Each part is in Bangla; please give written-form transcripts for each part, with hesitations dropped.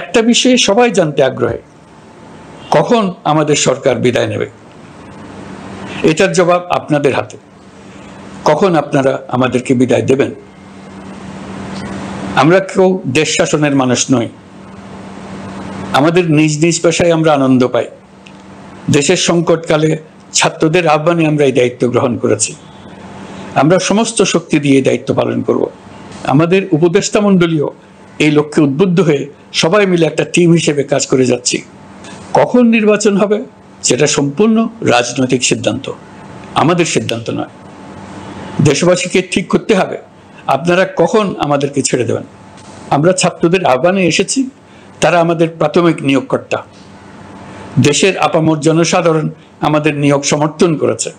একটা বিষয়ে সবাই জানতে আগ্রহী, কখন আমাদের সরকার বিদায় নেবে। এটার জবাব আপনাদের হাতে। কখন আপনারা আমাদেরকে বিদায় দেবেন? আমরা কেউ দেশ শাসনের মানুষ নই। আমাদের নিজ নিজ পেশায় আমরা আনন্দ পাই। দেশের সংকটকালে ছাত্রদের আহ্বানে আমরা এই দায়িত্ব গ্রহণ করেছি। আমরা সমস্ত শক্তি দিয়ে দায়িত্ব পালন করব। আমাদের উপদেষ্টা মণ্ডলীও এই লক্ষ্যে উদ্বুদ্ধ হয়ে সবাই মিলে একটা টিম হিসেবে কাজ করে যাচ্ছি। কখন নির্বাচন হবে সেটা সম্পূর্ণ রাজনৈতিক সিদ্ধান্ত, আমাদের সিদ্ধান্ত নয়। দেশবাসীকে ঠিক করতে হবে আপনারা কখন আমাদেরকে ছেড়ে দেবেন। আমরা ছাত্রদের আহ্বানে এসেছি, তারা আমাদের প্রাথমিক নিয়োগকর্তা। দেশের আপামর জনসাধারণ আমাদের নিয়োগ সমর্থন করেছে।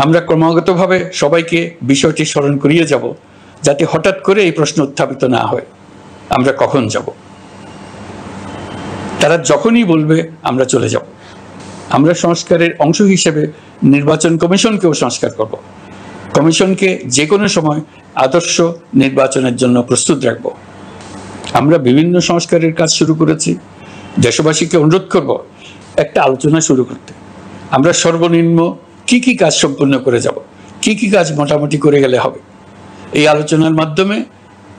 আমরা ক্রমাগতভাবে সবাইকে বিষয়টি স্মরণ করিয়ে যাব, যাতে হঠাৎ করে এই প্রশ্ন উত্থাপিত না হয় আমরা কখন যাব। তারা যখনই বলবে আমরা চলে যাব। আমরা সংস্কারের অংশ হিসেবে নির্বাচন কমিশনকেও সংস্কার করব। কমিশনকে যে কোনো সময় আদর্শ নির্বাচনের জন্য প্রস্তুত রাখব। আমরা বিভিন্ন সংস্কারের কাজ শুরু করেছি। দেশবাসীকে অনুরোধ করব একটা আলোচনা শুরু করতে। আমরা সর্বনিম্ন কি কি কাজ সম্পূর্ণ করে যাব, কি কি কাজ মোটামুটি করে গেলে হবে। এই আলোচনার মাধ্যমে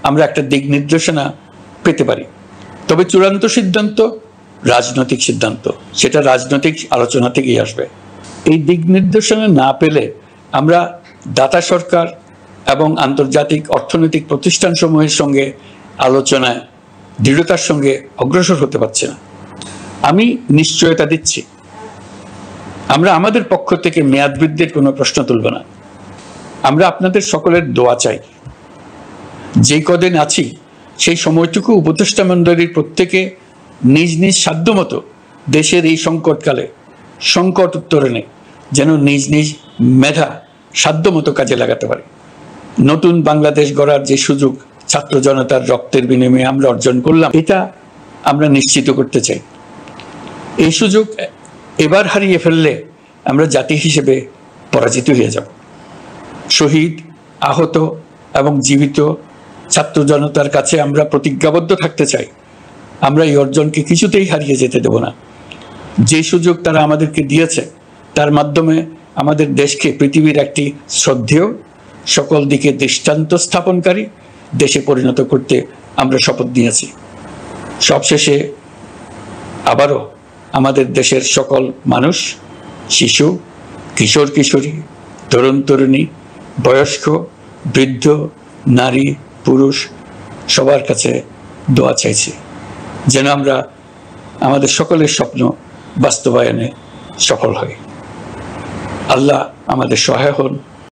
আমরা একটা দিক নির্দেশনা পেতে পারি। তবে চূড়ান্ত সিদ্ধান্ত রাজনৈতিক সিদ্ধান্ত, সেটা রাজনৈতিক আলোচনা থেকেই আসবে। এই দিক নির্দেশনা না পেলে আমরা দাতা সরকার এবং আন্তর্জাতিক অর্থনৈতিক প্রতিষ্ঠানসমূহের সঙ্গে আলোচনায় দৃঢ়তার সঙ্গে অগ্রসর হতে পারছি না। আমি নিশ্চয়তা দিচ্ছি, আমরা আমাদের পক্ষ থেকে মেয়াদ বৃদ্ধির কোনো প্রশ্ন তুলব না। আমরা আপনাদের সকলের দোয়া চাই। যেই কদিন আছি সেই সময়টুকু উপদেষ্টা মণ্ডলীর প্রত্যেকে নিজ নিজ সাধ্যমতো দেশের এই সংকটকালে সংকট উত্তরণে যেন নিজ নিজ মেধা সাধ্যমতো কাজে লাগাতে পারে। নতুন বাংলাদেশ গড়ার যে সুযোগ ছাত্র জনতার রক্তের বিনিময়ে আমরা অর্জন করলাম, এটা আমরা নিশ্চিত করতে চাই। এই সুযোগ এবার হারিয়ে ফেললে আমরা জাতি হিসেবে পরাজিত হয়ে যাব। শহীদ, আহত এবং জীবিত ছাত্র জনতার কাছে আমরা প্রতিজ্ঞাবদ্ধ থাকতে চাই। আমরা এই অর্জনকে কিছুতেই হারিয়ে যেতে দেব না। যে সুযোগ তারা আমাদেরকে দিয়েছে তার মাধ্যমে আমাদের দেশকে পৃথিবীর একটি শ্রদ্ধেয়, সকল দিকে দৃষ্টান্ত স্থাপনকারী দেশে পরিণত করতে আমরা শপথ নিয়েছি। সবশেষে আবারও আমাদের দেশের সকল মানুষ, শিশু, কিশোর কিশোরী, তরুণ তরুণী, বয়স্ক, বৃদ্ধ, নারী, পুরুষ সবার কাছে দোয়া চাইছি যেন আমরা আমাদের সকলের স্বপ্ন বাস্তবায়নে সফল হই। আল্লাহ আমাদের সহায় হন।